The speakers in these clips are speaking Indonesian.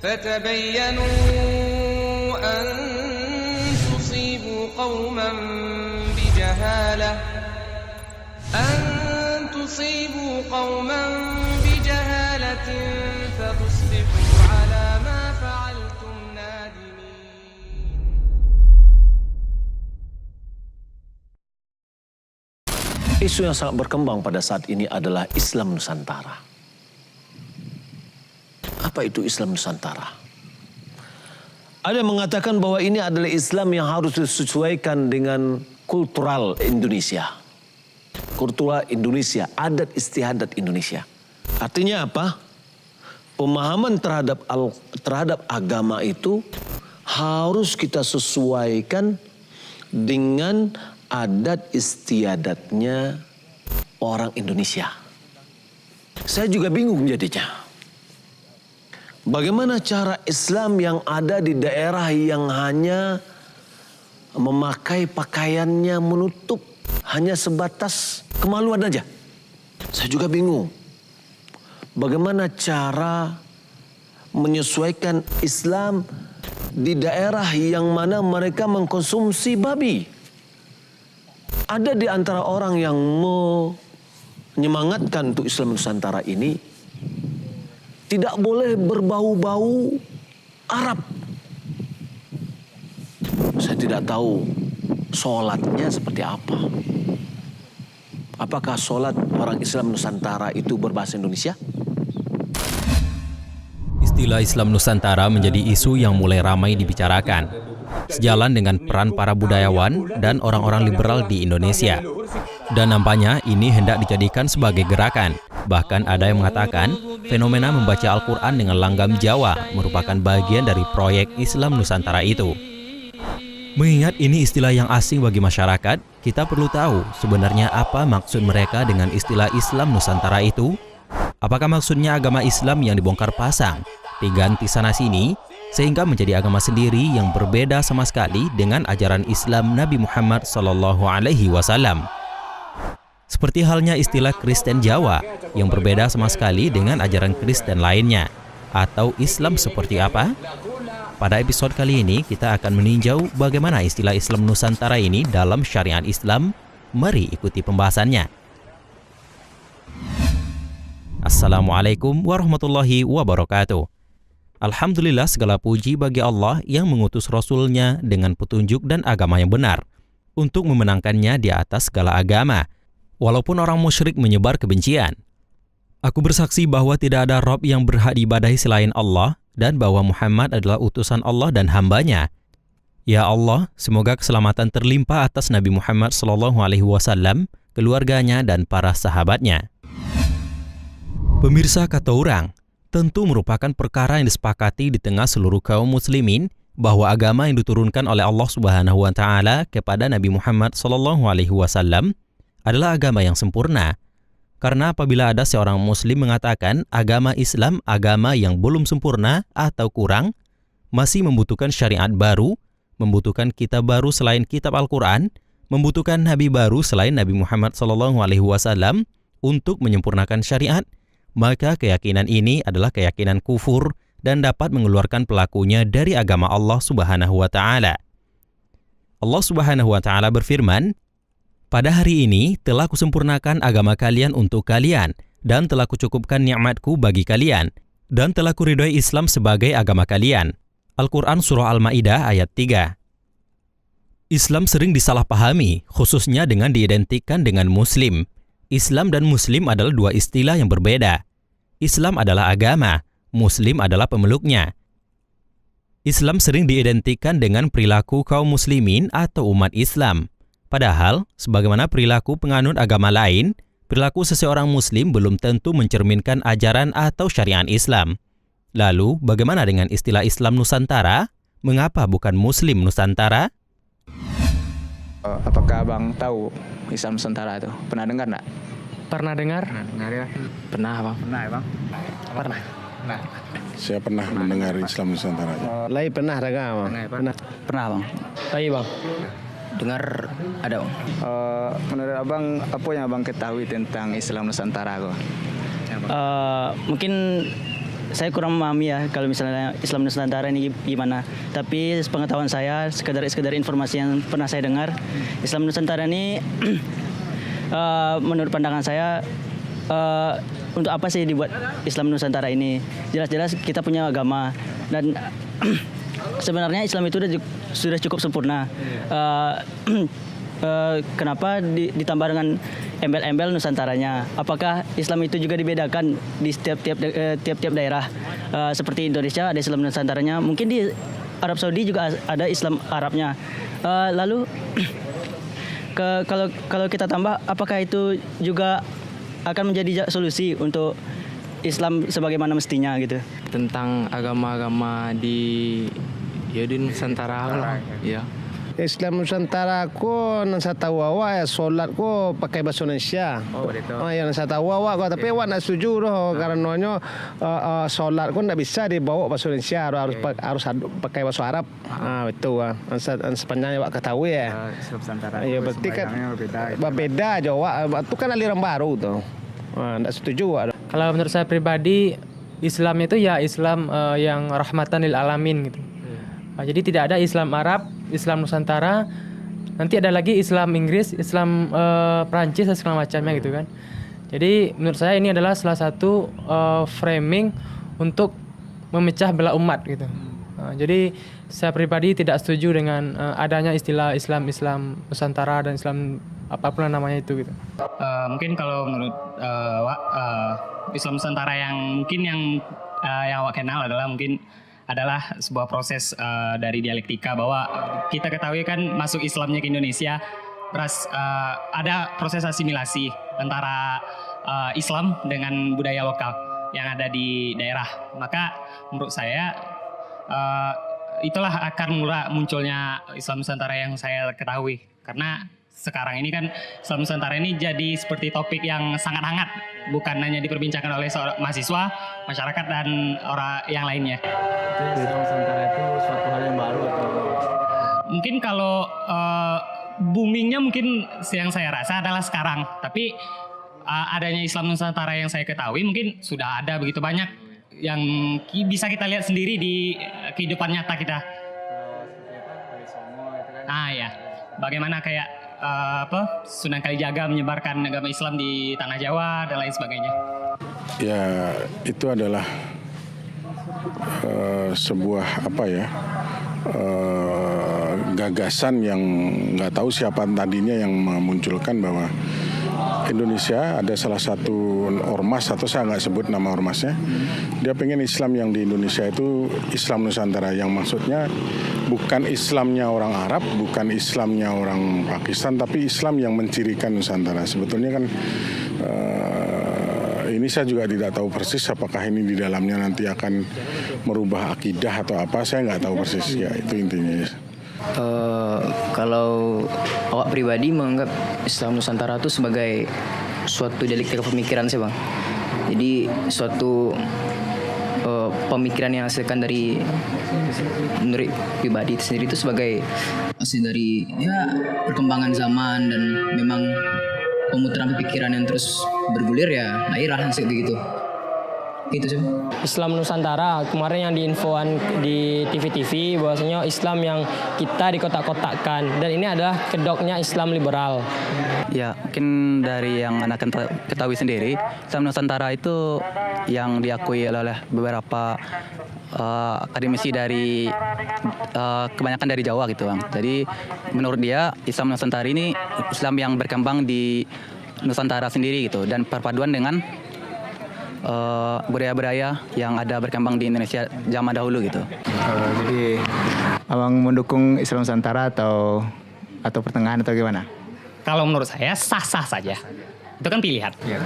فتبينوا أن تصيبوا قوما بجهالة فتصبحوا على ما فعلتم نادمين. Isu yang sangat berkembang pada saat ini adalah Islam Nusantara. Apa itu Islam Nusantara? Ada yang mengatakan bahwa ini adalah Islam yang harus disesuaikan dengan kultural Indonesia. Kultural Indonesia, adat istiadat Indonesia. Artinya apa? Pemahaman terhadap agama itu harus kita sesuaikan dengan adat istiadatnya orang Indonesia. Saya juga bingung jadinya. Bagaimana cara Islam yang ada di daerah yang hanya memakai pakaiannya menutup hanya sebatas kemaluan aja? Saya juga bingung. Bagaimana cara menyesuaikan Islam di daerah yang mana mereka mengkonsumsi babi? Ada di antara orang yang menyemangatkan untuk Islam Nusantara ini tidak boleh berbau-bau Arab. Saya tidak tahu sholatnya seperti apa. Apakah sholat orang Islam Nusantara itu berbahasa Indonesia? Istilah Islam Nusantara menjadi isu yang mulai ramai dibicarakan, sejalan dengan peran para budayawan dan orang-orang liberal di Indonesia. Dan nampaknya ini hendak dijadikan sebagai gerakan. Bahkan ada yang mengatakan fenomena membaca Al-Quran dengan langgam Jawa merupakan bagian dari proyek Islam Nusantara itu. Mengingat ini istilah yang asing bagi masyarakat, kita perlu tahu sebenarnya apa maksud mereka dengan istilah Islam Nusantara itu. Apakah maksudnya agama Islam yang dibongkar pasang, diganti sana-sini, sehingga menjadi agama sendiri yang berbeda sama sekali dengan ajaran Islam Nabi Muhammad SAW. Seperti halnya istilah Kristen Jawa yang berbeda sama sekali dengan ajaran Kristen lainnya. Atau Islam seperti apa? Pada episode kali ini kita akan meninjau bagaimana istilah Islam Nusantara ini dalam syariat Islam. Mari ikuti pembahasannya. Assalamualaikum warahmatullahi wabarakatuh. Alhamdulillah, segala puji bagi Allah yang mengutus Rasul-Nya dengan petunjuk dan agama yang benar untuk memenangkannya di atas segala agama, walaupun orang musyrik menyebar kebencian. Aku bersaksi bahwa tidak ada Rabb yang berhak diibadahi selain Allah dan bahwa Muhammad adalah utusan Allah dan hamba-Nya. Ya Allah, semoga keselamatan terlimpah atas Nabi Muhammad SAW, keluarganya dan para sahabatnya. Pemirsa, kata orang, tentu merupakan perkara yang disepakati di tengah seluruh kaum muslimin bahwa agama yang diturunkan oleh Allah Subhanahu wa taala kepada Nabi Muhammad SAW adalah agama yang sempurna. Karena apabila ada seorang muslim mengatakan agama Islam agama yang belum sempurna atau kurang, masih membutuhkan syariat baru, membutuhkan kitab baru selain kitab Al-Quran, membutuhkan nabi baru selain Nabi Muhammad SAW untuk menyempurnakan syariat, maka keyakinan ini adalah keyakinan kufur dan dapat mengeluarkan pelakunya dari agama Allah Subhanahu wa taala. Allah Subhanahu wa taala berfirman, "Pada hari ini telah kusempurnakan agama kalian untuk kalian dan telah kucukupkan nikmatku bagi kalian dan telah kuridhoi Islam sebagai agama kalian." Al-Quran Surah Al-Ma'idah ayat 3. Islam sering disalahpahami, khususnya dengan diidentikan dengan Muslim. Islam dan Muslim adalah dua istilah yang berbeda. Islam adalah agama, Muslim adalah pemeluknya. Islam sering diidentikan dengan perilaku kaum muslimin atau umat Islam. Padahal, sebagaimana perilaku penganut agama lain, perilaku seseorang muslim belum tentu mencerminkan ajaran atau syariat Islam. Lalu, bagaimana dengan istilah Islam Nusantara? Mengapa bukan Muslim Nusantara? Apakah Abang tahu Islam Nusantara itu? Pernah dengar nggak? Pernah dengar? Pernah, Bang. Pernah ya, Bang? Pernah. Saya pernah mendengar Islam Nusantara. Lai pernah dengar, Bang. Pernah, Bang. Iya, Bang. Dengar ada, Bang. Menurut Abang, apa yang Abang ketahui tentang Islam Nusantara, kok? Mungkin saya kurang memahami ya kalau misalnya Islam Nusantara ini gimana. Tapi sepengetahuan saya, sekedar informasi yang pernah saya dengar, Islam Nusantara ini menurut pandangan saya, untuk apa sih dibuat Islam Nusantara ini? Jelas-jelas kita punya agama dan sebenarnya Islam itu sudah cukup sempurna. Kenapa ditambah dengan embel-embel Nusantaranya? Apakah Islam itu juga dibedakan di tiap daerah? Seperti Indonesia ada Islam Nusantaranya, mungkin di Arab Saudi juga ada Islam Arabnya. Lalu kalau kita tambah, apakah itu juga akan menjadi solusi untuk Islam sebagaimana mestinya gitu? Tentang agama-agama di Nusantara lah. Ya. Islam Nusantara ko nang sa tahu awak solat ko pakai bahasa Indonesia. Oh, betul. Yang sa tahu awak ko, tapi awak nak setuju doh karenanya solat ko ndak bisa dibawa bahasa Indonesia, harus pakai bahasa Arab. Betul ah. Sepanjang awak ketahui ya. Islam Nusantara. Ya berarti kan berbeda aja awak. Itu kan aliran baru tuh. Ndak setuju awak. Kalau menurut saya pribadi, Islam itu ya Islam yang rahmatan lil alamin gitu. Jadi tidak ada Islam Arab, Islam Nusantara, nanti ada lagi Islam Inggris, Islam Perancis dan segala macamnya gitu kan. Jadi menurut saya ini adalah salah satu framing untuk memecah belah umat gitu. Jadi saya pribadi tidak setuju dengan adanya istilah Islam Nusantara dan Islam apapun namanya itu gitu. Mungkin kalau menurut Islam Nusantara yang mungkin yang awak kenal adalah sebuah proses dari dialektika, bahwa kita ketahui kan masuk Islamnya ke Indonesia ada proses asimilasi antara Islam dengan budaya lokal yang ada di daerah. Maka menurut saya itulah akar mula munculnya Islam Nusantara yang saya ketahui, karena sekarang ini kan Islam Nusantara ini jadi seperti topik yang sangat hangat, bukan hanya diperbincangkan oleh seorang mahasiswa, masyarakat dan orang yang lainnya. Islam Nusantara itu suatu hal yang baru atau? Mungkin kalau boomingnya mungkin yang saya rasa adalah sekarang, tapi adanya Islam Nusantara yang saya ketahui mungkin sudah ada begitu banyak yang bisa kita lihat sendiri di kehidupan nyata kita. Ya, bagaimana kayak Sunan Kalijaga menyebarkan agama Islam di tanah Jawa dan lain sebagainya. Ya, itu adalah sebuah gagasan yang nggak tahu siapa tadinya yang memunculkan bahwa Indonesia ada salah satu ormas, atau saya nggak sebut nama ormasnya, dia pengen Islam yang di Indonesia itu Islam Nusantara, yang maksudnya bukan Islamnya orang Arab, bukan Islamnya orang Pakistan, tapi Islam yang mencirikan Nusantara. Sebetulnya kan ini saya juga tidak tahu persis apakah ini di dalamnya nanti akan merubah akidah atau apa, saya nggak tahu persis. Ya itu intinya. Kalau awak pribadi menganggap Islam Nusantara itu sebagai suatu dialektika pemikiran sih, Bang. Jadi suatu pemikiran yang hasilkan dari menurut pribadi itu sendiri itu sebagai hasil dari perkembangan zaman, dan memang pemutaran pikiran yang terus bergulir, ya lahirlah hasil begitu. Gitu sih. Islam Nusantara kemarin yang diinfoan di TV-TV bahwasanya Islam yang kita dikotak-kotakkan, dan ini adalah kedoknya Islam liberal. Ya, mungkin dari yang anak ketahui sendiri, Islam Nusantara itu yang diakui oleh beberapa akademisi dari kebanyakan dari Jawa gitu, Bang. Jadi menurut dia Islam Nusantara ini Islam yang berkembang di Nusantara sendiri gitu, dan perpaduan dengan budaya-budaya yang ada berkembang di Indonesia zaman dahulu gitu. Jadi abang mendukung Islam Nusantara atau pertengahan atau gimana? Kalau menurut saya sah-sah saja. Itu kan pilihan. Ya,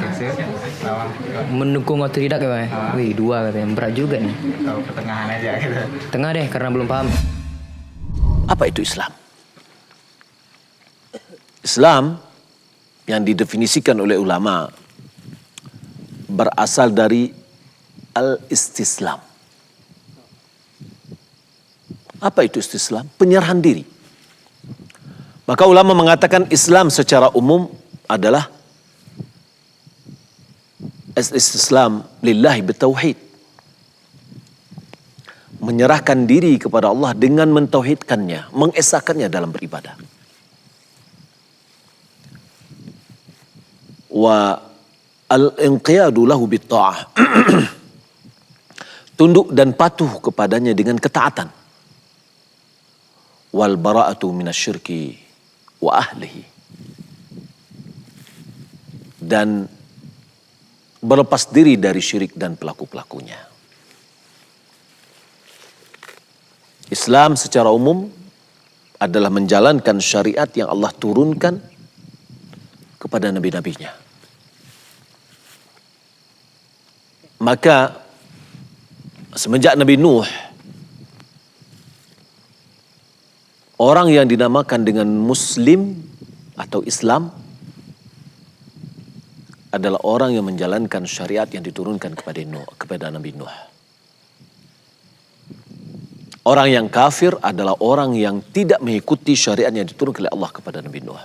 Mendukung atau tidak, Bang? Wih, dua katanya, berat juga nih. Atau pertengahan aja gitu. Tengah deh, karena belum paham. Apa itu Islam? Islam yang didefinisikan oleh ulama berasal dari al-istislam. Apa itu istislam? Penyerahan diri. Maka ulama mengatakan Islam secara umum adalah istislam lillahi bitauhid. Menyerahkan diri kepada Allah dengan mentauhidkannya, mengesakannya dalam beribadah. Wa al-inqiyadu lahu bitta'ah. Tunduk dan patuh kepadanya dengan ketaatan. Wal bara'atu minasyirki wa ahlihi. Dan berlepas diri dari syirik dan pelaku-pelakunya. Islam secara umum adalah menjalankan syariat yang Allah turunkan kepada nabi-nabinya. Maka semenjak Nabi Nuh, orang yang dinamakan dengan Muslim atau Islam adalah orang yang menjalankan syariat yang diturunkan kepada Nabi Nuh. Orang yang kafir adalah orang yang tidak mengikuti syariat yang diturunkan oleh Allah kepada Nabi Nuh.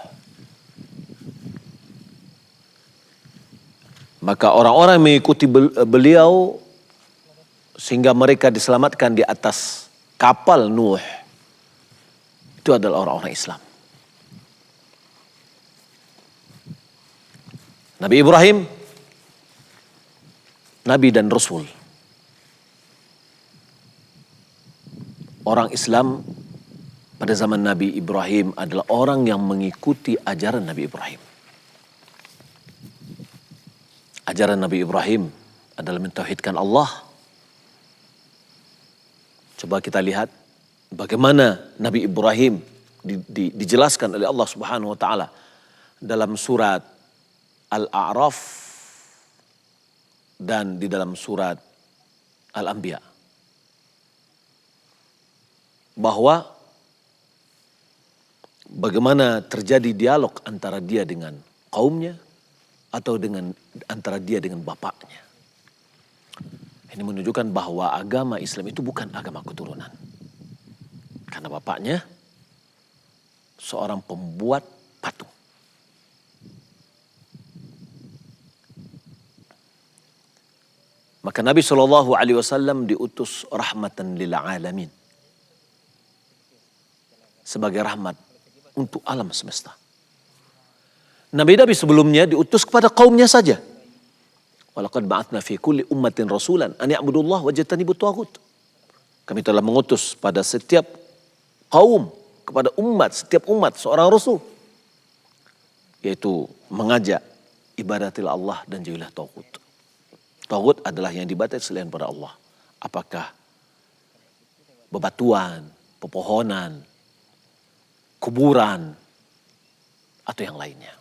Maka orang-orang yang mengikuti beliau sehingga mereka diselamatkan di atas kapal Nuh, itu adalah orang-orang Islam. Nabi Ibrahim, Nabi dan Rasul. Orang Islam pada zaman Nabi Ibrahim adalah orang yang mengikuti ajaran Nabi Ibrahim. Ajaran Nabi Ibrahim adalah mentauhidkan Allah. Coba kita lihat bagaimana Nabi Ibrahim dijelaskan oleh Allah Subhanahu wa taala dalam surat Al-A'raf dan di dalam surat Al-Anbiya. Bahwa bagaimana terjadi dialog antara dia dengan kaumnya atau antara dia dengan bapaknya. Ini menunjukkan bahwa agama Islam itu bukan agama keturunan. Karena bapaknya seorang pembuat patung. Maka Nabi SAW diutus rahmatan lil alamin. Sebagai rahmat untuk alam semesta. Nabi-nabi sebelumnya diutus kepada kaumnya saja. Walaqad ba'atsna fi kulli ummatin rasulan an ya'budullah wajtanibut taghut. Kami telah mengutus pada setiap kaum, kepada setiap umat seorang rasul. Yaitu mengajak ibadatil Allah dan jauhilah taghut. Taghut adalah yang diibadati selain pada Allah. Apakah bebatuan, pepohonan, kuburan, atau yang lainnya.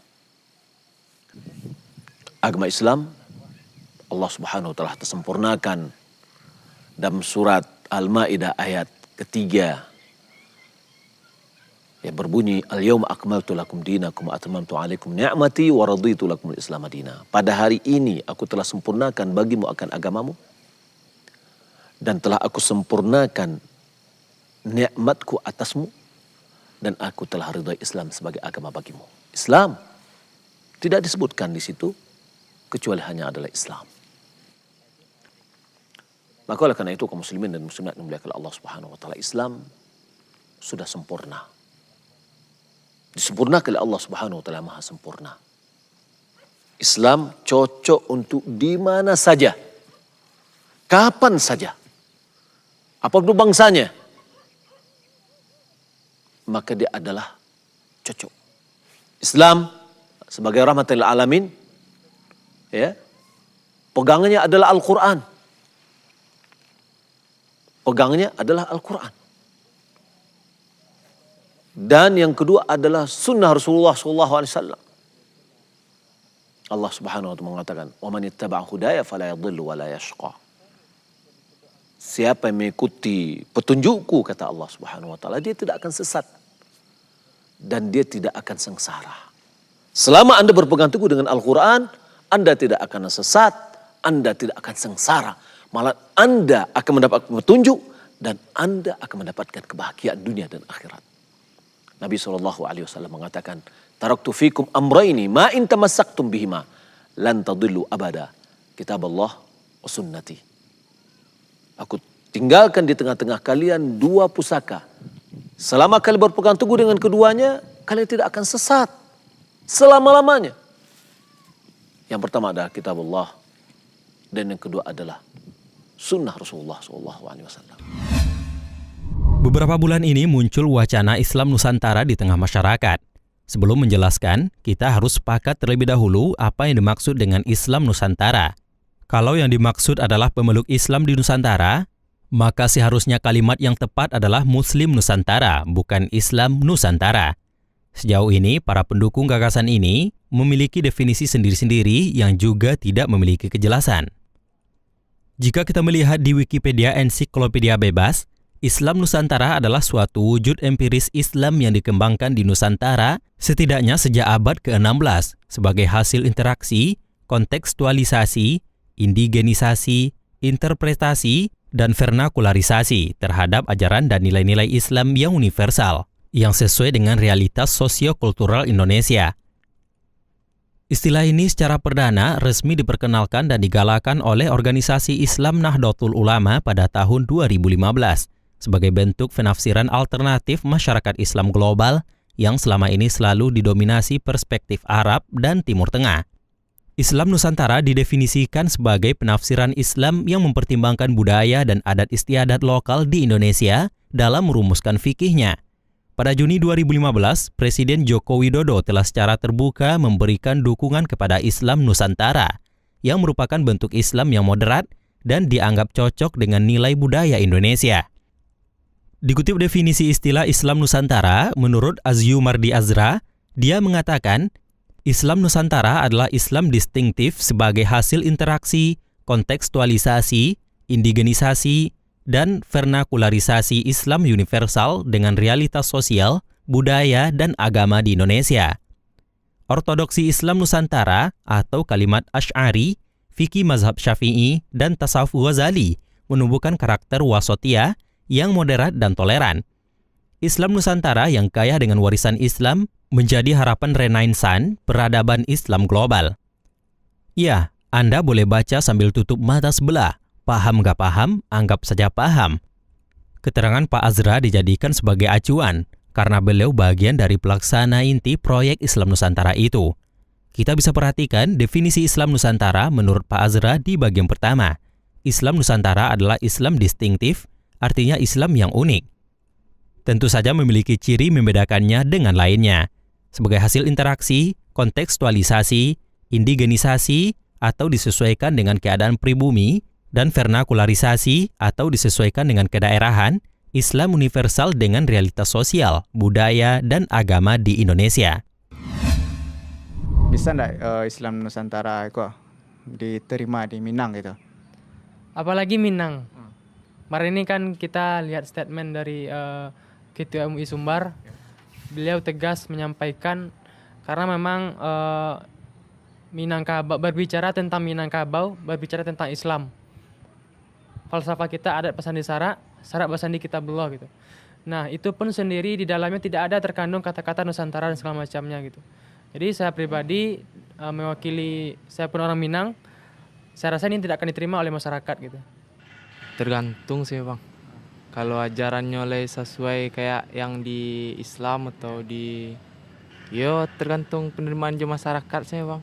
Agama Islam Allah Subhanahu wa taala tersempurnakan dalam surat Al-Maidah ayat ketiga yang berbunyi al-yauma akmaltu lakum dinakum wa atmamtu alaikum ni'mati wa raditu lakumul Islam madina. Pada hari ini aku telah sempurnakan bagimu akan agamamu dan telah aku sempurnakan nikmatku atasmu dan aku telah ridha Islam sebagai agama bagimu. Islam tidak disebutkan di situ kecuali hanya adalah Islam. Maka oleh karena itu kaum muslimin dan muslimat yang dimuliakan Allah Subhanahu wa taala, Islam sudah sempurna. Disempurnakan oleh Allah Subhanahu wa taala Maha sempurna. Islam cocok untuk di mana saja, kapan saja, apapun bangsanya, maka dia adalah cocok. Islam sebagai rahmatan lil alamin, ya, pegangannya adalah Al-Quran. Pegangannya adalah Al-Quran. Dan yang kedua adalah sunnah Rasulullah SAW. Allah Subhanahu wa taala mengatakan, "Wa man ittaba'a hudaya fala yadhillu wa la yashqa." Siapa yang mengikuti petunjukku, kata Allah Subhanahu wa taala, dia tidak akan sesat dan dia tidak akan sengsara. Selama Anda berpegang teguh dengan Al-Quran, Anda tidak akan sesat, Anda tidak akan sengsara. Malah Anda akan mendapatkan petunjuk dan Anda akan mendapatkan kebahagiaan dunia dan akhirat. Nabi SAW mengatakan, taraktu fikum amraini ma in tamassaktum bihima lan tadillu abada, kitab Allah wa sunnati. Aku tinggalkan di tengah-tengah kalian dua pusaka. Selama kalian berpegang teguh dengan keduanya, kalian tidak akan sesat selama-lamanya. Yang pertama adalah kitab Allah dan yang kedua adalah sunnah Rasulullah SAW. Beberapa bulan ini muncul wacana Islam Nusantara di tengah masyarakat. Sebelum menjelaskan, kita harus sepakat terlebih dahulu apa yang dimaksud dengan Islam Nusantara. Kalau yang dimaksud adalah pemeluk Islam di Nusantara, maka seharusnya kalimat yang tepat adalah Muslim Nusantara, bukan Islam Nusantara. Sejauh ini, para pendukung gagasan ini memiliki definisi sendiri-sendiri yang juga tidak memiliki kejelasan. Jika kita melihat di Wikipedia Ensiklopedia Bebas, Islam Nusantara adalah suatu wujud empiris Islam yang dikembangkan di Nusantara setidaknya sejak abad ke-16 sebagai hasil interaksi, kontekstualisasi, indigenisasi, interpretasi, dan vernakularisasi terhadap ajaran dan nilai-nilai Islam yang universal, yang sesuai dengan realitas sosio-kultural Indonesia. Istilah ini secara perdana resmi diperkenalkan dan digalakan oleh organisasi Islam Nahdlatul Ulama pada tahun 2015 sebagai bentuk penafsiran alternatif masyarakat Islam global yang selama ini selalu didominasi perspektif Arab dan Timur Tengah. Islam Nusantara didefinisikan sebagai penafsiran Islam yang mempertimbangkan budaya dan adat istiadat lokal di Indonesia dalam merumuskan fikihnya. Pada Juni 2015, Presiden Joko Widodo telah secara terbuka memberikan dukungan kepada Islam Nusantara, yang merupakan bentuk Islam yang moderat dan dianggap cocok dengan nilai budaya Indonesia. Dikutip definisi istilah Islam Nusantara, menurut Azyumardi Azra, dia mengatakan, Islam Nusantara adalah Islam distinktif sebagai hasil interaksi, kontekstualisasi, indigenisasi, dan vernakularisasi Islam universal dengan realitas sosial, budaya, dan agama di Indonesia. Ortodoksi Islam Nusantara atau kalimat Asy'ari, fikih mazhab Syafi'i, dan tasawuf Ghazali menumbuhkan karakter wasatiyah yang moderat dan toleran. Islam Nusantara yang kaya dengan warisan Islam menjadi harapan renaissance peradaban Islam global. Ya, Anda boleh baca sambil tutup mata sebelah. Paham gak paham, anggap saja paham. Keterangan Pak Azra dijadikan sebagai acuan karena beliau bagian dari pelaksana inti proyek Islam Nusantara itu. Kita bisa perhatikan definisi Islam Nusantara menurut Pak Azra di bagian pertama. Islam Nusantara adalah Islam distinktif, artinya Islam yang unik. Tentu saja memiliki ciri membedakannya dengan lainnya. Sebagai hasil interaksi, kontekstualisasi, indigenisasi, atau disesuaikan dengan keadaan pribumi, dan vernakularisasi atau disesuaikan dengan kedaerahan, Islam universal dengan realitas sosial, budaya, dan agama di Indonesia. Bisa enggak Islam Nusantara itu diterima di Minang gitu? Apalagi Minang. Kemarin ini kan kita lihat statement dari Ketua MUI Sumbar. Beliau tegas menyampaikan karena memang Minangkabau berbicara tentang Minangkabau, berbicara tentang Islam. Falsafah kita adat pasandi syarak pasandi kitabullah gitu. Nah, itu pun sendiri di dalamnya tidak ada terkandung kata-kata Nusantara dan segala macamnya gitu. Jadi saya pribadi mewakili, saya pun orang Minang, saya rasa ini tidak akan diterima oleh masyarakat gitu. Tergantung sih Bang. Kalau ajarannya oleh sesuai kayak yang di Islam atau di tergantung penerimaan masyarakat sih Bang.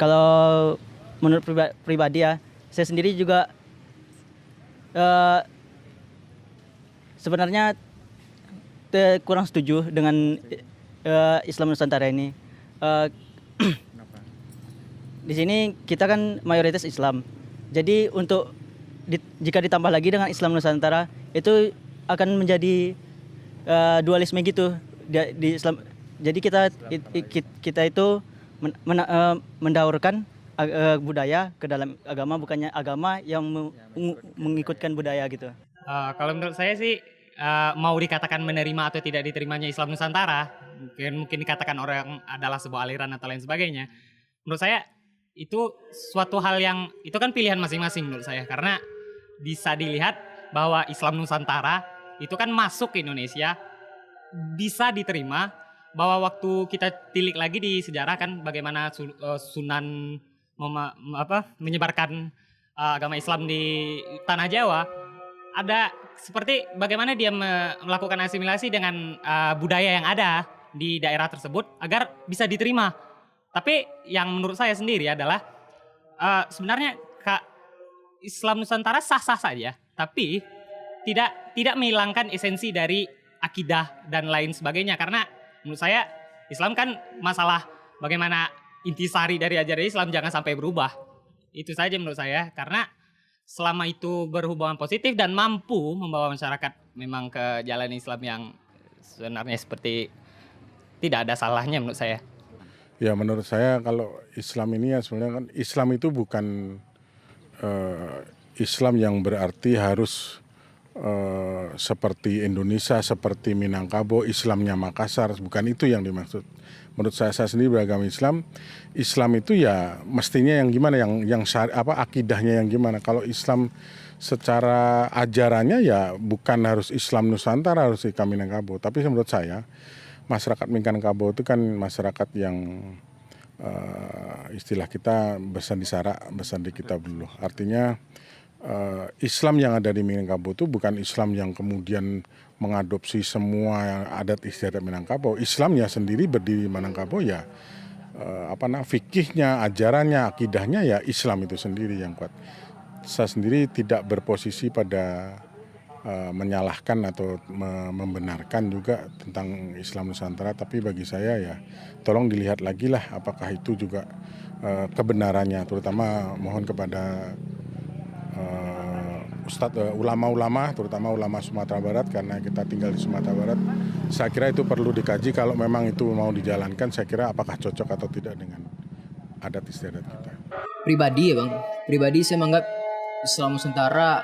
Kalau menurut pribadi ya, saya sendiri juga sebenarnya kurang setuju dengan Islam Nusantara ini. Di sini kita kan mayoritas Islam. Jadi untuk jika ditambah lagi dengan Islam Nusantara itu akan menjadi dualisme gitu di Islam. Jadi kita itu mendaurkan budaya ke dalam agama, bukannya agama yang mengikutkan budaya gitu. Kalau menurut saya sih mau dikatakan menerima atau tidak diterimanya Islam Nusantara, mungkin dikatakan orang adalah sebuah aliran atau lain sebagainya. Menurut saya itu suatu hal yang itu kan pilihan masing-masing menurut saya, karena bisa dilihat bahwa Islam Nusantara itu kan masuk ke Indonesia, bisa diterima, bahwa waktu kita tilik lagi di sejarah kan bagaimana Sunan menyebarkan agama Islam di tanah Jawa, ada seperti bagaimana dia melakukan asimilasi dengan budaya yang ada di daerah tersebut agar bisa diterima. Tapi yang menurut saya sendiri adalah sebenarnya Islam Nusantara sah-sah saja, tapi tidak menghilangkan esensi dari akidah dan lain sebagainya, karena menurut saya Islam kan masalah bagaimana intisari dari ajaran Islam jangan sampai berubah. Itu saja menurut saya, karena selama itu berhubungan positif dan mampu membawa masyarakat memang ke jalan Islam yang sebenarnya seperti tidak ada salahnya menurut saya. Ya menurut saya kalau Islam ini ya sebenarnya kan Islam itu bukan Islam yang berarti harus seperti Indonesia, seperti Minangkabau, Islamnya Makassar, bukan itu yang dimaksud. Menurut saya sendiri beragama Islam itu ya mestinya yang gimana, yang akidahnya yang gimana. Kalau Islam secara ajarannya ya bukan harus Islam Nusantara, harus Islam Minangkabau. Tapi menurut saya masyarakat Minangkabau itu kan masyarakat yang istilah kita bersandi sara, bersandi kitabullah. Artinya Islam yang ada di Minangkabau itu bukan Islam yang kemudian mengadopsi semua adat istiadat Minangkabau. Islamnya sendiri berdiri di Minangkabau ya fikihnya, ajarannya, akidahnya ya Islam itu sendiri yang kuat. Saya sendiri tidak berposisi pada menyalahkan atau membenarkan juga tentang Islam Nusantara, tapi bagi saya ya tolong dilihat lagi lah apakah itu juga kebenarannya, terutama mohon kepada Ustadz, ulama-ulama, terutama ulama Sumatera Barat, karena kita tinggal di Sumatera Barat. Saya kira itu perlu dikaji kalau memang itu mau dijalankan, saya kira apakah cocok atau tidak dengan adat istiadat kita. Pribadi ya Bang, pribadi saya menganggap Islam Nusantara,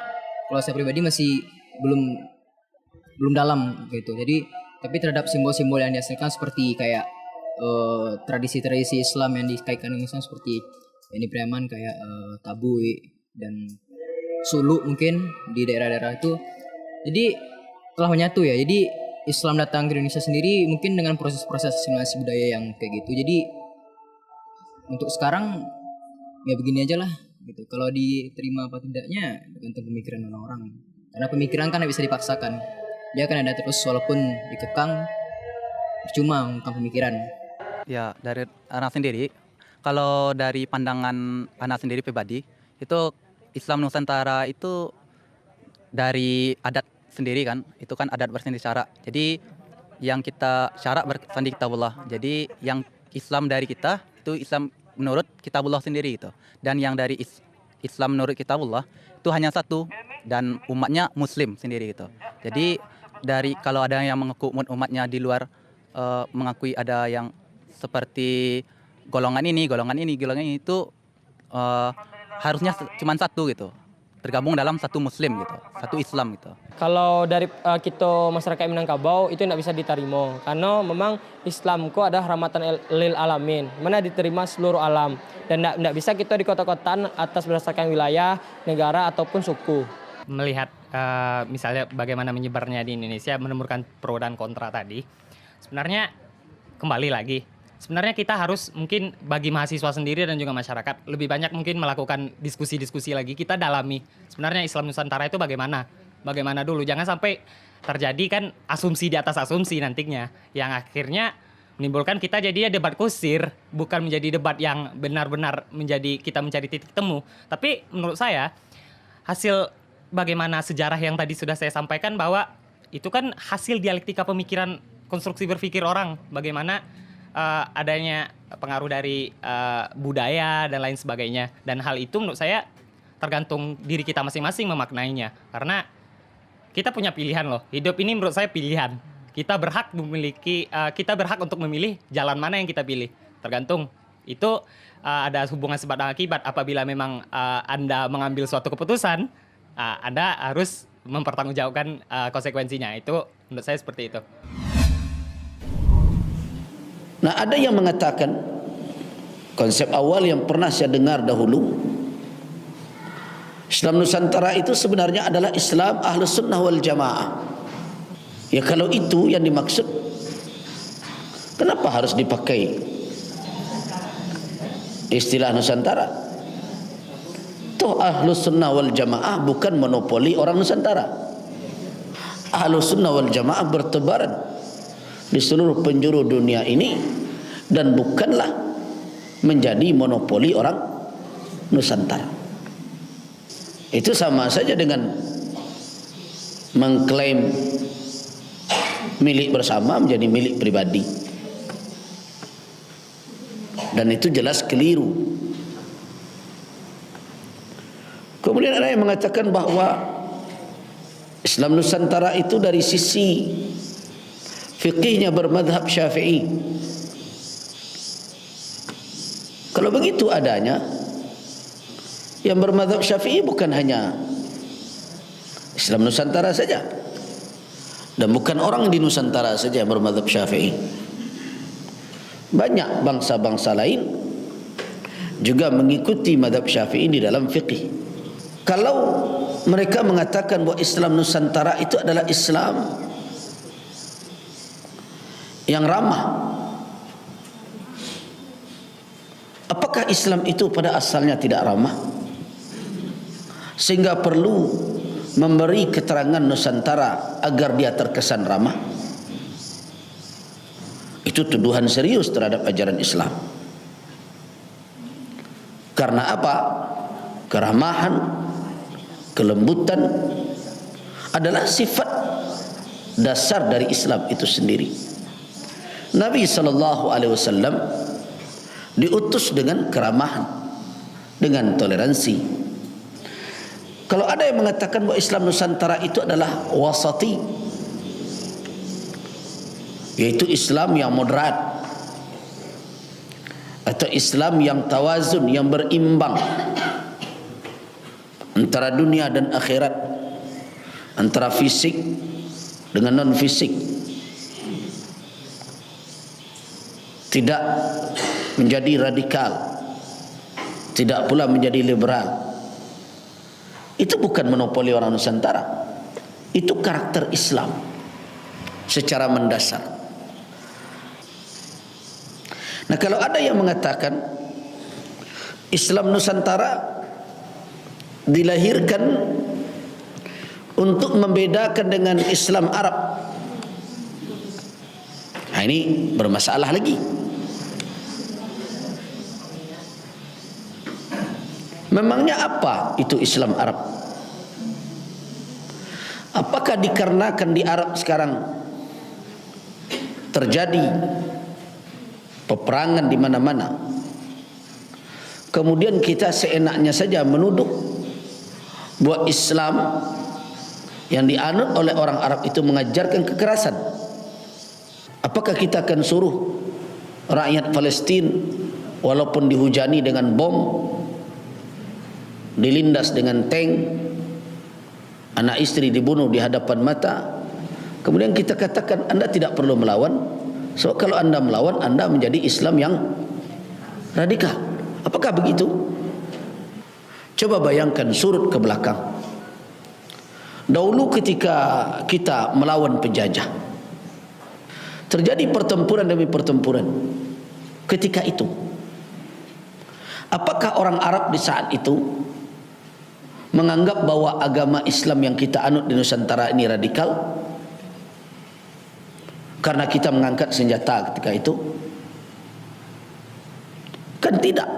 kalau saya pribadi masih belum dalam gitu. Jadi tapi terhadap simbol-simbol yang dihasilkan seperti kayak tradisi-tradisi Islam yang dikaitkan dengan Islam seperti ini preman kayak tabui dan suluk mungkin di daerah-daerah itu. Jadi telah menyatu ya. Jadi Islam datang ke Indonesia sendiri mungkin dengan proses-proses asimilasi budaya yang kayak gitu. Jadi untuk sekarang ya begini aja lah gitu. Kalau diterima apa tidaknya tergantung pemikiran orang-orang. Karena pemikiran kan tidak bisa dipaksakan. Dia akan ada terus walaupun dikekang, percuma mengungkap pemikiran. Ya dari anak sendiri, kalau dari pandangan anak sendiri pribadi itu Islam Nusantara itu dari adat sendiri kan, itu kan adat bersandi syarak. Jadi yang kita syarak bersandi kitabullah. Jadi yang Islam dari kita itu Islam menurut kitabullah sendiri gitu. Dan yang dari Islam menurut kitabullah itu hanya satu dan umatnya Muslim sendiri gitu. Jadi dari kalau ada yang mengaku umatnya di luar mengakui ada yang seperti golongan ini itu harusnya cuma satu gitu, tergabung dalam satu Muslim gitu, satu Islam gitu. Kalau dari kita masyarakat Minangkabau itu tidak bisa diterima karena memang Islam itu adalah rahmatan lil alamin, mana diterima seluruh alam dan tidak bisa kita dikotak-kotakan atas berdasarkan wilayah, negara ataupun suku. Melihat misalnya bagaimana menyebarnya di Indonesia, menemukan pro dan kontra tadi, sebenarnya kembali lagi. Sebenarnya kita harus mungkin bagi mahasiswa sendiri dan juga masyarakat lebih banyak mungkin melakukan diskusi-diskusi lagi. Kita dalami sebenarnya Islam Nusantara itu bagaimana dulu. Jangan sampai terjadi kan asumsi di atas asumsi nantinya. Yang akhirnya menimbulkan kita jadinya debat kusir. Bukan menjadi debat yang benar-benar menjadi kita mencari titik temu. Tapi menurut saya hasil bagaimana sejarah yang tadi sudah saya sampaikan bahwa itu kan hasil dialektika pemikiran, konstruksi berpikir orang. Bagaimana adanya pengaruh dari budaya dan lain sebagainya. Dan hal itu menurut saya tergantung diri kita masing-masing memaknainya. Karena kita punya pilihan loh. Hidup ini menurut saya pilihan. Kita berhak untuk memilih jalan mana yang kita pilih. Tergantung Itu ada hubungan sebab dan akibat. Apabila memang Anda mengambil suatu keputusan, Anda harus mempertanggungjawabkan konsekuensinya. Itu menurut saya seperti itu. Nah, ada yang mengatakan konsep awal yang pernah saya dengar dahulu, Islam Nusantara itu sebenarnya adalah Islam Ahlus Sunnah wal Jamaah. Ya kalau itu yang dimaksud, kenapa harus dipakai istilah Nusantara? Toh Ahlus Sunnah wal Jamaah bukan monopoli orang Nusantara. Ahlus Sunnah wal Jamaah bertebaran di seluruh penjuru dunia ini dan bukanlah menjadi monopoli orang Nusantara. Itu sama saja dengan mengklaim milik bersama menjadi milik pribadi, dan itu jelas keliru. Kemudian ada yang mengatakan bahwa Islam Nusantara itu dari sisi fikihnya bermadhab Syafi'i. Kalau begitu adanya, yang bermadhab Syafi'i bukan hanya Islam Nusantara saja, dan bukan orang di Nusantara saja yang bermadhab Syafi'i. Banyak bangsa-bangsa lain juga mengikuti madhab Syafi'i di dalam fikih. Kalau mereka mengatakan bahwa Islam Nusantara itu adalah Islam yang ramah, apakah Islam itu pada asalnya tidak ramah sehingga perlu memberi keterangan Nusantara agar dia terkesan ramah? Itu tuduhan serius terhadap ajaran Islam. Karena apa? Keramahan, kelembutan adalah sifat dasar dari Islam itu sendiri. Nabi SAW diutus dengan keramahan, dengan toleransi. Kalau ada yang mengatakan bahwa Islam Nusantara itu adalah wasati, yaitu Islam yang moderat atau Islam yang tawazun, yang berimbang antara dunia dan akhirat, antara fisik dengan non fisik, tidak menjadi radikal, tidak pula menjadi liberal. Itu bukan monopoli orang Nusantara. Itu karakter Islam secara mendasar. Nah, kalau ada yang mengatakan Islam Nusantara dilahirkan untuk membedakan dengan Islam Arab, nah ini bermasalah lagi. Memangnya apa itu Islam Arab? Apakah dikarenakan di Arab sekarang terjadi peperangan di mana-mana, kemudian kita seenaknya saja menuduh bahwa Islam yang dianut oleh orang Arab itu mengajarkan kekerasan? Apakah kita akan suruh rakyat Palestina walaupun dihujani dengan bom, dilindas dengan tank, anak istri dibunuh di hadapan mata, kemudian kita katakan Anda tidak perlu melawan, so kalau Anda melawan Anda menjadi Islam yang radikal? Apakah begitu? Coba bayangkan surut ke belakang. Dahulu ketika kita melawan penjajah, terjadi pertempuran demi pertempuran. Ketika itu, apakah orang Arab di saat itu menganggap bahwa agama Islam yang kita anut di Nusantara ini radikal karena kita mengangkat senjata ketika itu? Kan tidak.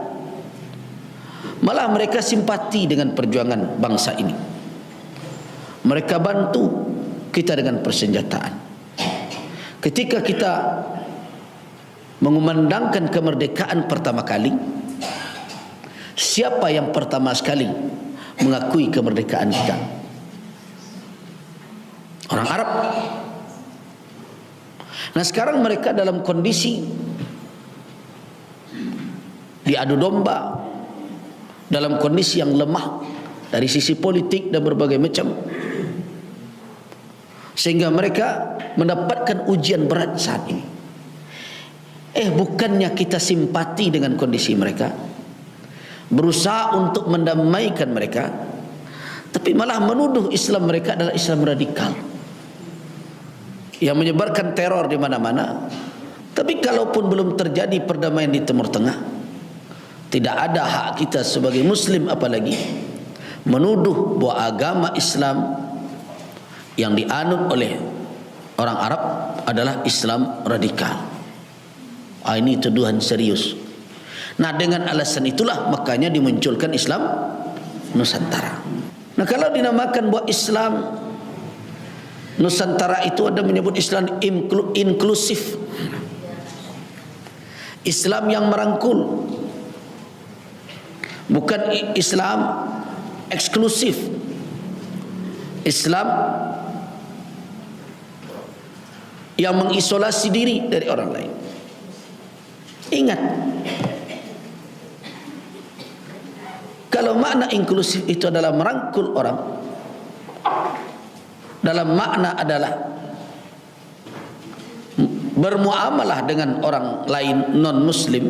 Malah mereka simpati dengan perjuangan bangsa ini. Mereka bantu kita dengan persenjataan. Ketika kita mengumandangkan kemerdekaan pertama kali, siapa yang pertama sekali mengakui kemerdekaan kita? Orang Arab. Nah, sekarang mereka dalam kondisi diadu domba dalam kondisi yang lemah dari sisi politik dan berbagai macam, sehingga mereka mendapatkan ujian berat saat ini. Bukannya kita simpati dengan kondisi mereka, berusaha untuk mendamaikan mereka, tapi malah menuduh Islam mereka adalah Islam radikal yang menyebarkan teror di mana-mana. Tapi kalaupun belum terjadi perdamaian di Timur Tengah, tidak ada hak kita sebagai Muslim apalagi menuduh bahwa agama Islam yang dianut oleh orang Arab adalah Islam radikal. Ini tuduhan serius. Nah, dengan alasan itulah makanya dimunculkan Islam Nusantara. Nah, kalau dinamakan bahwa Islam Nusantara itu ada menyebut Islam inklusif, Islam yang merangkul, bukan Islam eksklusif, Islam yang mengisolasi diri dari orang lain. Ingat, kalau makna inklusif itu adalah merangkul orang, dalam makna adalah bermuamalah dengan orang lain non-muslim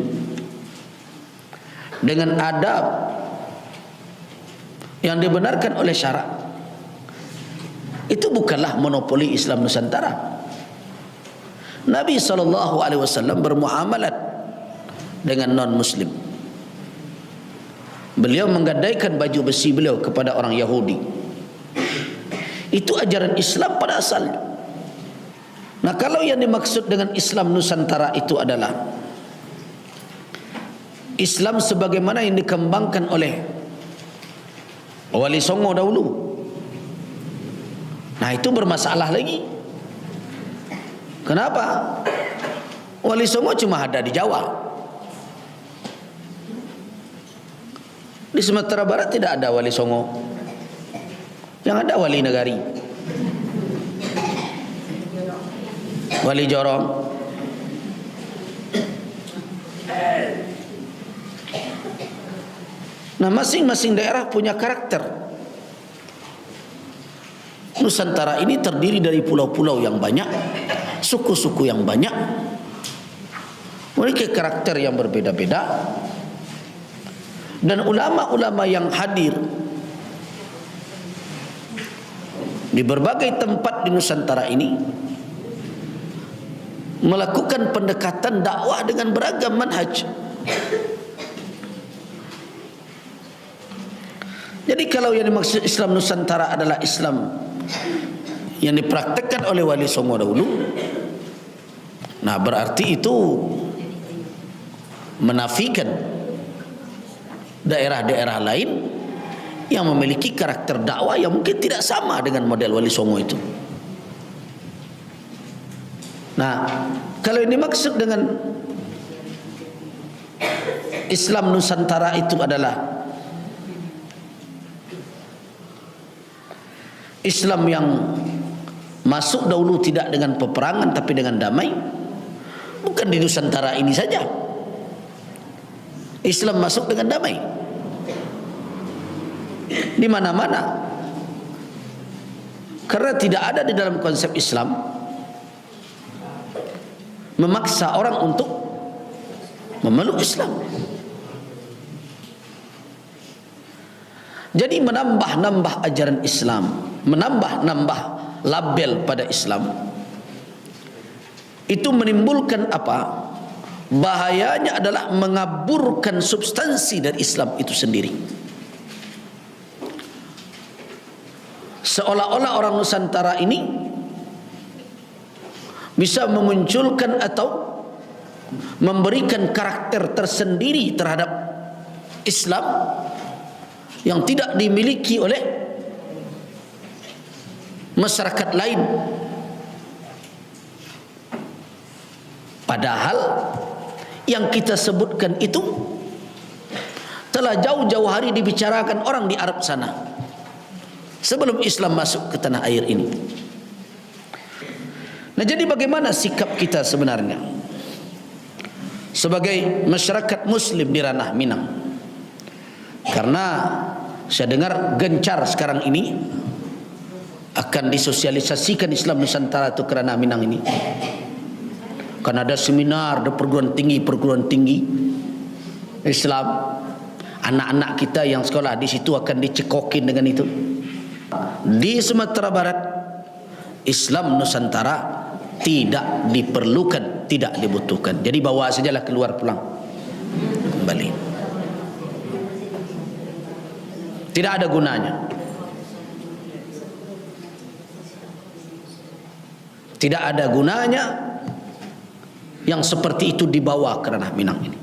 dengan adab yang dibenarkan oleh syarak, itu bukanlah monopoli Islam Nusantara. Nabi SAW bermuamalat dengan non-muslim. Beliau menggadaikan baju besi beliau kepada orang Yahudi. Itu ajaran Islam pada asalnya. Nah, kalau yang dimaksud dengan Islam Nusantara itu adalah Islam sebagaimana yang dikembangkan oleh Wali Songo dahulu, nah itu bermasalah lagi. Kenapa? Wali Songo cuma ada di Jawa. Di Sumatera Barat tidak ada Wali Songo. Yang ada Wali Negari, Wali Jorong. Nah, masing-masing daerah punya karakter. Nusantara ini terdiri dari pulau-pulau yang banyak, suku-suku yang banyak, memiliki karakter yang berbeda-beda. Dan ulama-ulama yang hadir di berbagai tempat di Nusantara ini melakukan pendekatan dakwah dengan beragam manhaj. Jadi kalau yang dimaksud Islam Nusantara adalah Islam yang dipraktekkan oleh Wali Songo dahulu, nah berarti itu menafikan daerah-daerah lain yang memiliki karakter dakwah yang mungkin tidak sama dengan model Wali Songo itu. Nah, kalau ini maksud dengan Islam Nusantara itu adalah Islam yang masuk dahulu tidak dengan peperangan tapi dengan damai, bukan di Nusantara ini saja Islam masuk dengan damai, di mana-mana. Karena tidak ada di dalam konsep Islam memaksa orang untuk memeluk Islam. Jadi menambah-nambah ajaran Islam, menambah-nambah label pada Islam, itu menimbulkan apa? Bahayanya adalah mengaburkan substansi dari Islam itu sendiri. Seolah-olah orang Nusantara ini bisa memunculkan atau memberikan karakter tersendiri terhadap Islam yang tidak dimiliki oleh masyarakat lain. Padahal yang kita sebutkan itu telah jauh-jauh hari dibicarakan orang di Arab sana sebelum Islam masuk ke tanah air ini. Nah, jadi bagaimana sikap kita sebenarnya? sebagai masyarakat muslim di ranah Minang. Karena saya dengar gencar sekarang ini akan disosialisasikan Islam Nusantara itu ke ranah Minang ini. Kan ada seminar di perguruan tinggi Islam. Anak-anak kita yang sekolah di situ akan dicekokin dengan itu. Di Sumatera Barat, Islam Nusantara tidak diperlukan, tidak dibutuhkan. Jadi bawa sajalah keluar pulang kembali. Tidak ada gunanya. Tidak ada gunanya yang seperti itu dibawa ke ranah Minang ini.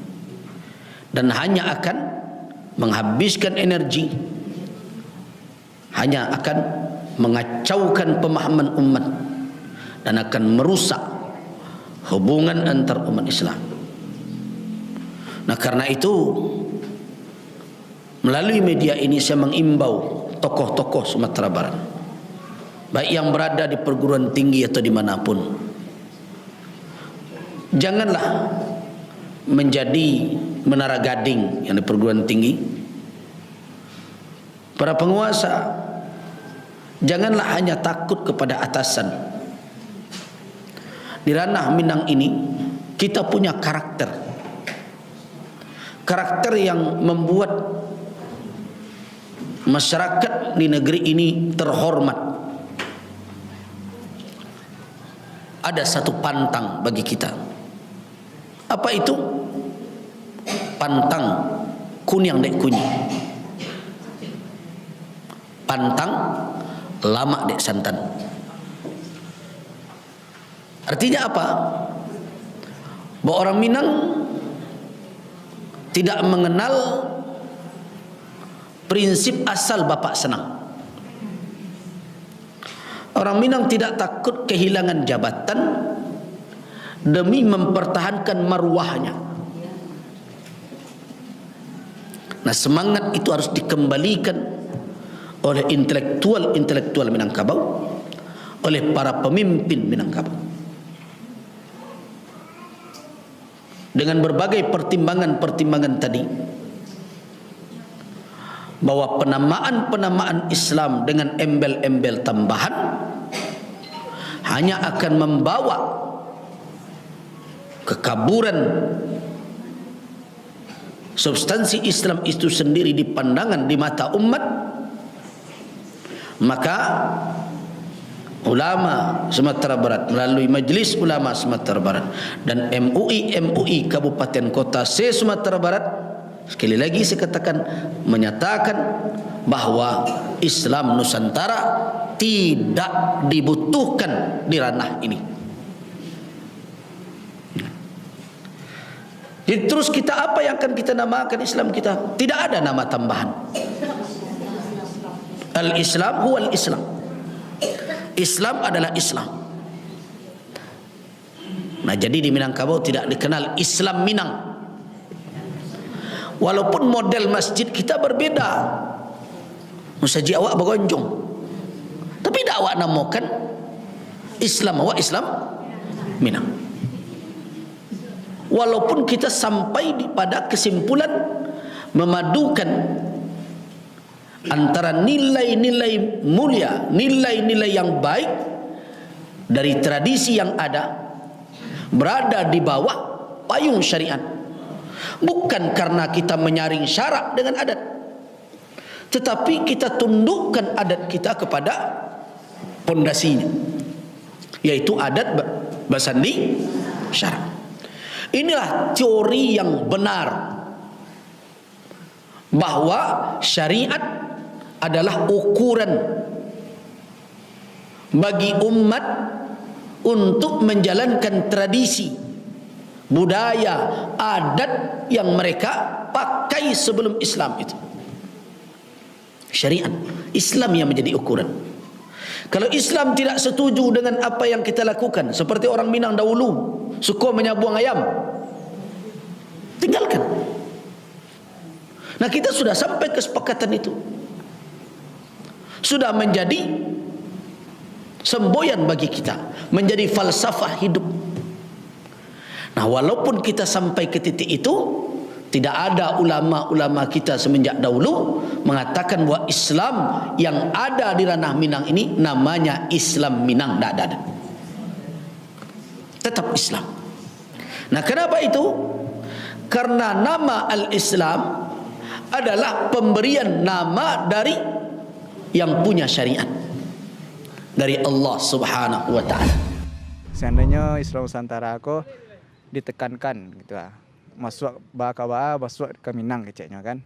Dan hanya akan menghabiskan energi, hanya akan mengacaukan pemahaman umat dan akan merusak hubungan antar umat Islam. Nah, karena itu melalui media ini saya mengimbau tokoh-tokoh Sumatera Barat, baik yang berada di perguruan tinggi atau dimanapun, janganlah menjadi menara gading yang di perguruan tinggi. Para penguasa, janganlah hanya takut kepada atasan. Di ranah Minang ini kita punya karakter yang membuat masyarakat di negeri ini terhormat. Ada satu pantang bagi kita. Apa itu? Pantang kunyang dek kunyi, pantang lama dek santan. Artinya apa? Bahwa orang Minang tidak mengenal prinsip asal bapak senang. Orang Minang tidak takut kehilangan jabatan demi mempertahankan marwahnya. Nah, semangat itu harus dikembalikan oleh intelektual Minangkabau, oleh para pemimpin Minangkabau, dengan berbagai pertimbangan tadi, bahwa penamaan Islam dengan embel-embel tambahan hanya akan membawa kekaburan substansi Islam itu sendiri di pandangan, di mata umat. Maka ulama Sumatera Barat melalui Majelis Ulama Sumatera Barat dan MUI Kabupaten Kota se-Sumatera Barat, sekali lagi saya katakan, menyatakan bahwa Islam Nusantara tidak dibutuhkan di ranah ini. Jadi terus kita apa yang akan kita namakan Islam kita? Tidak ada nama tambahan. Al-Islam huwal Islam. Islam adalah Islam. Nah, jadi di Minangkabau tidak dikenal Islam Minang. Walaupun model masjid kita berbeda. Masjid awak bergonjong. Tapi tidak awak namakan Islam awak Islam Minang. Walaupun kita sampai pada kesimpulan memadukan antara nilai-nilai mulia, nilai-nilai yang baik dari tradisi yang ada, berada di bawah payung syariat. Bukan karena kita menyaring syarak dengan adat, tetapi kita tundukkan adat kita kepada pondasinya, yaitu adat bersandi syarak. Inilah teori yang benar, bahwa syariat adalah ukuran bagi umat untuk menjalankan tradisi, budaya, adat yang mereka pakai sebelum Islam itu. Syariat Islam yang menjadi ukuran. Kalau Islam tidak setuju dengan apa yang kita lakukan, seperti orang Minang dahulu suka menyabuang ayam, tinggalkan. Nah, kita sudah sampai kesepakatan itu, sudah menjadi semboyan bagi kita, menjadi falsafah hidup. Nah, walaupun kita sampai ke titik itu, tidak ada ulama-ulama kita semenjak dahulu mengatakan bahwa Islam yang ada di ranah Minang ini namanya Islam Minang. Tidak ada. Tetap Islam. Nah, kenapa itu? Karena nama Al-Islam adalah pemberian nama dari yang punya syariat, dari Allah Subhanahu wa taala. Seandainya Islam Nusantara aku ditekankan gitu lah. Masuk masuk ke Minang keceknya kan.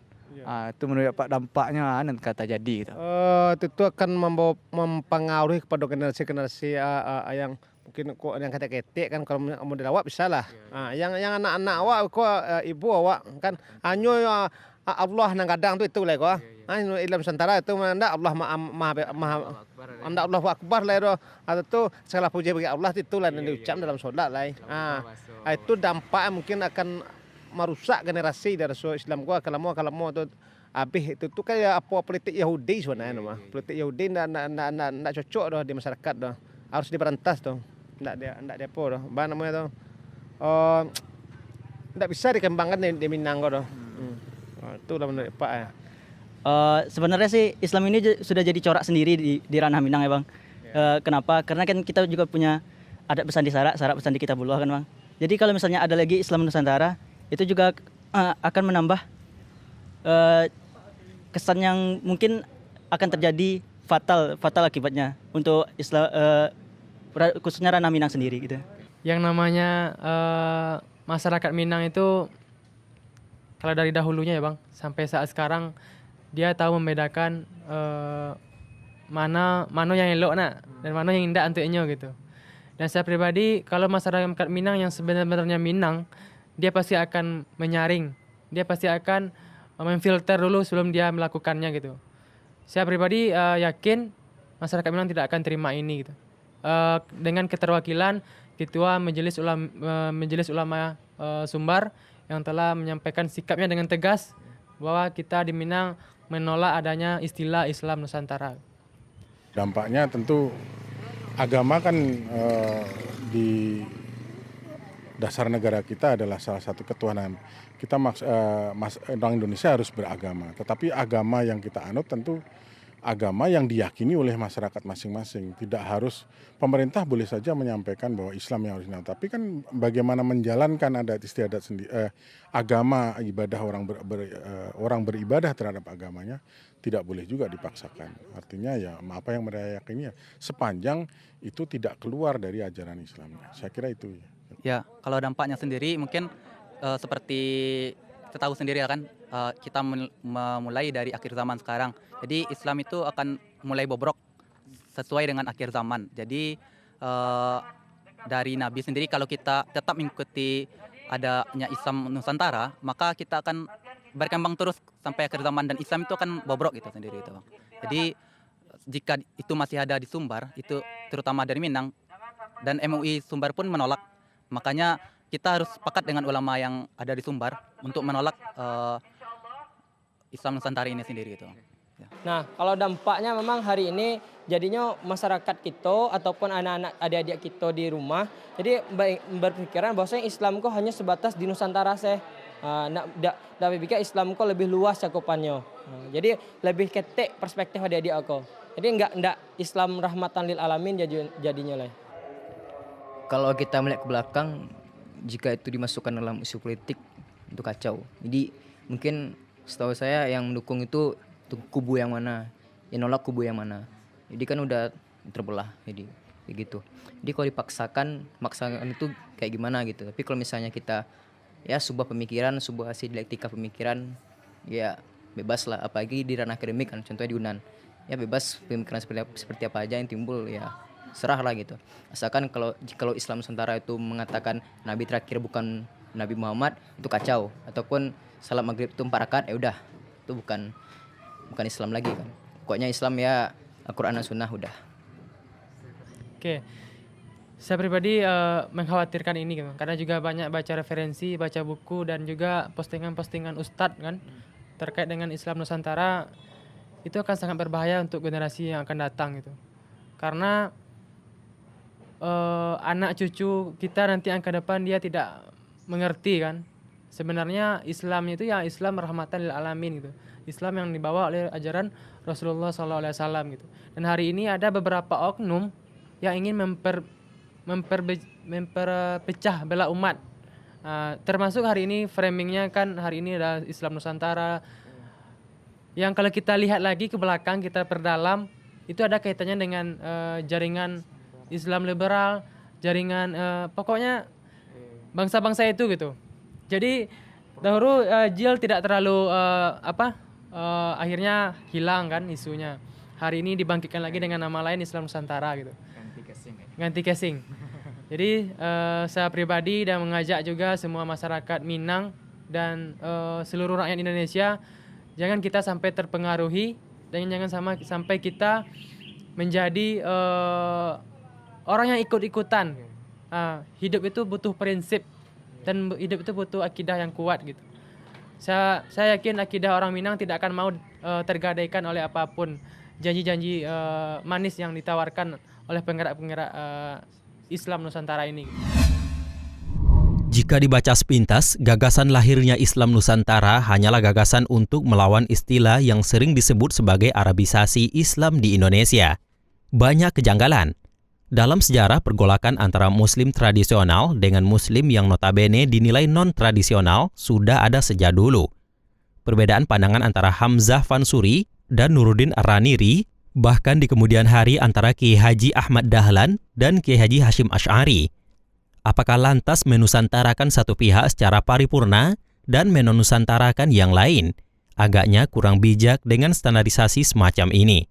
Itu menurut Pak dampaknya nanti kata jadi gitu. Itu akan mempengaruhi kepada generasi-generasi yang mungkin kok yang ketek-ketek kan, kalau model awak bisa lah. Yang anak-anak awak kok ibu awak kan hanya Allah nang kadang tu itu lah kok. Islam Nusantara itu anda Allah maha anda Allah akbar lah itu segala puji bagi Allah, itu lah yang diucap dalam solat lah. Itu dampak mungkin akan merusak generasi dari Islam gua. Kalau mau tu habis itu kayak apa politik Yahudi sebenarnya mah. Politik Yahudi ndak cocok dah di masyarakat dah. Harus diberantas tuh. Ndak dia apa dah. Apa namanya tuh? Ndak bisa dikembangkan di Minang dah. Itulah menurut Pak ya. Sebenarnya sih Islam ini sudah jadi corak sendiri di ranah Minang ya Bang. Kenapa? Karena kan kita juga punya adat pesan di Sarak pesan di Kitabullah kan Bang. Jadi kalau misalnya ada lagi Islam Nusantara, itu juga akan menambah kesan yang mungkin akan terjadi fatal akibatnya untuk Islam, khususnya ranah Minang sendiri gitu. Yang namanya masyarakat Minang itu kalau dari dahulunya ya Bang, sampai saat sekarang dia tahu membedakan mana yang elok nak dan mana yang indah untuknya gitu. Dan saya pribadi kalau masyarakat Minang yang sebenarnya Minang, dia pasti akan menyaring, dia pasti akan memfilter dulu sebelum dia melakukannya gitu. Saya pribadi yakin masyarakat Minang tidak akan terima ini gitu. Dengan keterwakilan Ketua Majelis Ulama Sumbar yang telah menyampaikan sikapnya dengan tegas bahwa kita di Minang menolak adanya istilah Islam Nusantara. Dampaknya tentu agama kan di dasar negara kita adalah salah satu ketuhanan. Kita orang Indonesia harus beragama, tetapi agama yang kita anut tentu agama yang diyakini oleh masyarakat masing-masing. Tidak harus pemerintah boleh saja menyampaikan bahwa Islam yang harus dinamakan. Tapi kan bagaimana menjalankan adat istiadat sendiri, agama ibadah orang beribadah terhadap agamanya tidak boleh juga dipaksakan. Artinya ya apa yang mereka yakini ya sepanjang itu tidak keluar dari ajaran Islamnya. Saya kira itu ya. Ya, kalau dampaknya sendiri mungkin seperti kita tahu sendiri ya kan, kita memulai dari akhir zaman sekarang. Jadi Islam itu akan mulai bobrok sesuai dengan akhir zaman. Jadi dari Nabi sendiri kalau kita tetap mengikuti adanya Islam Nusantara, maka kita akan berkembang terus sampai akhir zaman dan Islam itu akan bobrok gitu sendiri itu, Bang. Jadi jika itu masih ada di Sumbar, itu terutama dari Minang dan MUI Sumbar pun menolak. Makanya kita harus sepakat dengan ulama yang ada di Sumbar untuk menolak Islam Nusantara ini sendiri gitu. Nah, kalau dampaknya memang hari ini jadinya masyarakat kita ataupun anak-anak adik-adik kita di rumah jadi berpikiran bahwasanya Islam kok hanya sebatas di Nusantara seh. Ndak berpikir Islam kok lebih luas cakupannya. Jadi lebih ketek perspektif adik-adik aku. Jadi enggak Islam rahmatan lil alamin jadinya lah. Kalau kita melihat ke belakang, jika itu dimasukkan dalam isu politik, itu kacau. Jadi mungkin setahu saya yang mendukung itu kubu yang mana, yang nolak kubu yang mana. Jadi kan udah terbelah, jadi begitu. Jadi kalau dipaksakan itu kayak gimana gitu. Tapi kalau misalnya kita ya sebuah pemikiran, sebuah hasil dialektika pemikiran, ya bebas lah. Apalagi di ranah akademik kan, contohnya di UNAN. Ya bebas pemikiran seperti apa aja yang timbul ya. Serah lah gitu. Asalkan kalau Islam Nusantara itu mengatakan Nabi terakhir bukan Nabi Muhammad, itu kacau. Ataupun salat maghrib itu 4 rakaat, ya udah, itu bukan Islam lagi kan. Pokoknya Islam ya Al-Quran dan Sunnah udah. Oke, saya pribadi mengkhawatirkan ini kan, karena juga banyak baca referensi, baca buku dan juga postingan-postingan ustadz kan terkait dengan Islam Nusantara. Itu akan sangat berbahaya untuk generasi yang akan datang gitu. Karena anak cucu kita nanti yang ke depan dia tidak mengerti kan, sebenarnya Islam itu ya Islam rahmatan lil alamin gitu. Islam yang dibawa oleh ajaran Rasulullah SAW gitu. Dan hari ini ada beberapa oknum yang ingin memperpecah belah umat. Termasuk hari ini framingnya kan hari ini adalah Islam Nusantara. Yang kalau kita lihat lagi ke belakang, kita perdalam, itu ada kaitannya dengan jaringan Islam liberal, jaringan pokoknya bangsa-bangsa itu gitu. Jadi dahulu JIL tidak terlalu akhirnya hilang kan isunya. Hari ini dibangkitkan lagi dengan nama lain Islam Nusantara gitu. Ganti casing. Jadi saya pribadi dan mengajak juga semua masyarakat Minang dan seluruh rakyat Indonesia, jangan kita sampai terpengaruhi dan jangan sampai kita menjadi orang yang ikut-ikutan. Hidup itu butuh prinsip dan hidup itu butuh akidah yang kuat gitu. Saya yakin akidah orang Minang tidak akan mau tergadaikan oleh apapun janji-janji manis yang ditawarkan oleh penggerak-penggerak Islam Nusantara ini. Jika dibaca sepintas, gagasan lahirnya Islam Nusantara hanyalah gagasan untuk melawan istilah yang sering disebut sebagai Arabisasi Islam di Indonesia. Banyak kejanggalan. Dalam sejarah pergolakan antara Muslim tradisional dengan Muslim yang notabene dinilai non-tradisional sudah ada sejak dulu. Perbedaan pandangan antara Hamzah Fansuri dan Nuruddin Ar-Raniri, bahkan di kemudian hari antara Kiai Haji Ahmad Dahlan dan Kiai Haji Hashim Asy'ari. Apakah lantas menusantarakan satu pihak secara paripurna dan menonusantarakan yang lain? Agaknya kurang bijak dengan standarisasi semacam ini.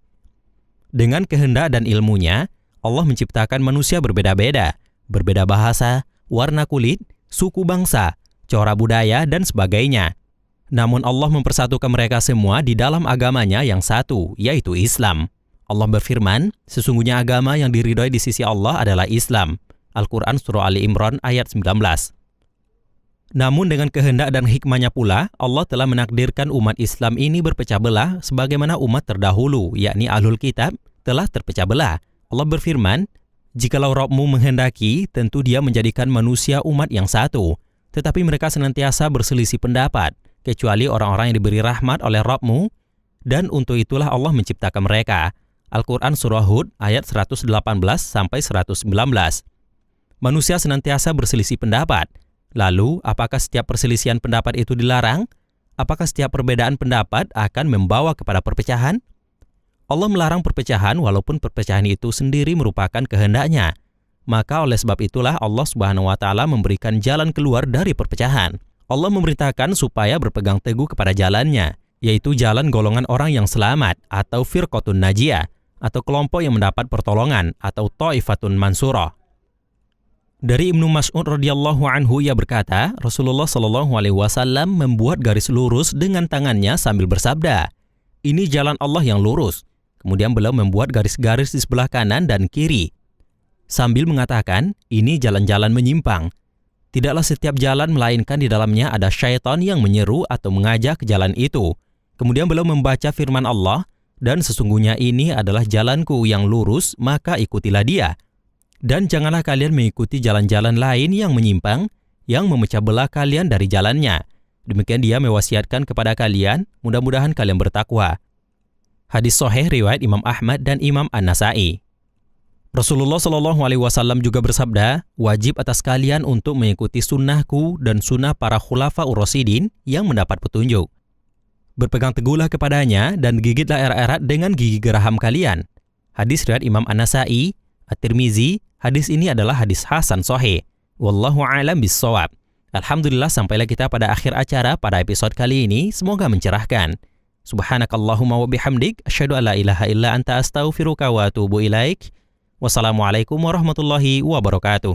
Dengan kehendak dan ilmunya, Allah menciptakan manusia berbeda-beda, berbeda bahasa, warna kulit, suku bangsa, corak budaya, dan sebagainya. Namun Allah mempersatukan mereka semua di dalam agamanya yang satu, yaitu Islam. Allah berfirman, sesungguhnya agama yang diridhoi di sisi Allah adalah Islam. Al-Quran Surah Ali Imran ayat 19. Namun dengan kehendak dan hikmahnya pula, Allah telah menakdirkan umat Islam ini berpecah belah sebagaimana umat terdahulu, yakni Ahlul Kitab, telah terpecah belah. Allah berfirman, jikalau Rabbmu menghendaki, tentu Dia menjadikan manusia umat yang satu. Tetapi mereka senantiasa berselisih pendapat, kecuali orang-orang yang diberi rahmat oleh Rabbmu, dan untuk itulah Allah menciptakan mereka. Al-Quran Surah Hud ayat 118-119. Manusia senantiasa berselisih pendapat. Lalu, apakah setiap perselisihan pendapat itu dilarang? Apakah setiap perbedaan pendapat akan membawa kepada perpecahan? Allah melarang perpecahan walaupun perpecahan itu sendiri merupakan kehendaknya. Maka oleh sebab itulah Allah Subhanahu wa taala memberikan jalan keluar dari perpecahan. Allah memerintahkan supaya berpegang teguh kepada jalannya, yaitu jalan golongan orang yang selamat atau firqatun najiyah, atau kelompok yang mendapat pertolongan atau ta'ifatun mansurah. Dari Ibnu Mas'ud radhiyallahu anhu ia berkata, Rasulullah shallallahu alaihi wasallam membuat garis lurus dengan tangannya sambil bersabda, "Ini jalan Allah yang lurus." Kemudian beliau membuat garis-garis di sebelah kanan dan kiri, sambil mengatakan, ini jalan-jalan menyimpang. Tidaklah setiap jalan melainkan di dalamnya ada syaitan yang menyeru atau mengajak ke jalan itu. Kemudian beliau membaca firman Allah, dan sesungguhnya ini adalah jalanku yang lurus, maka ikutilah dia. Dan janganlah kalian mengikuti jalan-jalan lain yang menyimpang, yang memecah belah kalian dari jalannya. Demikian dia mewasiatkan kepada kalian, mudah-mudahan kalian bertakwa. Hadis sahih riwayat Imam Ahmad dan Imam An-Nasa'i. Rasulullah Shallallahu Alaihi Wasallam juga bersabda, wajib atas kalian untuk mengikuti sunnahku dan sunnah para khulafaur rasyidin yang mendapat petunjuk. Berpegang teguhlah kepadanya dan gigitlah erat-erat dengan gigi geraham kalian. Hadis riwayat Imam An-Nasa'i, At-Tirmizi. Hadis ini adalah hadis hasan sahih. Wallahu a'lam bis-shawab. Alhamdulillah sampailah kita pada akhir acara pada episode kali ini. Semoga mencerahkan. Subhanakallahumma wa bihamdik, asyhadu an la ilaha illa anta astaghfiruka wa atubu ilaik. Wassalamualaikum warahmatullahi wabarakatuh.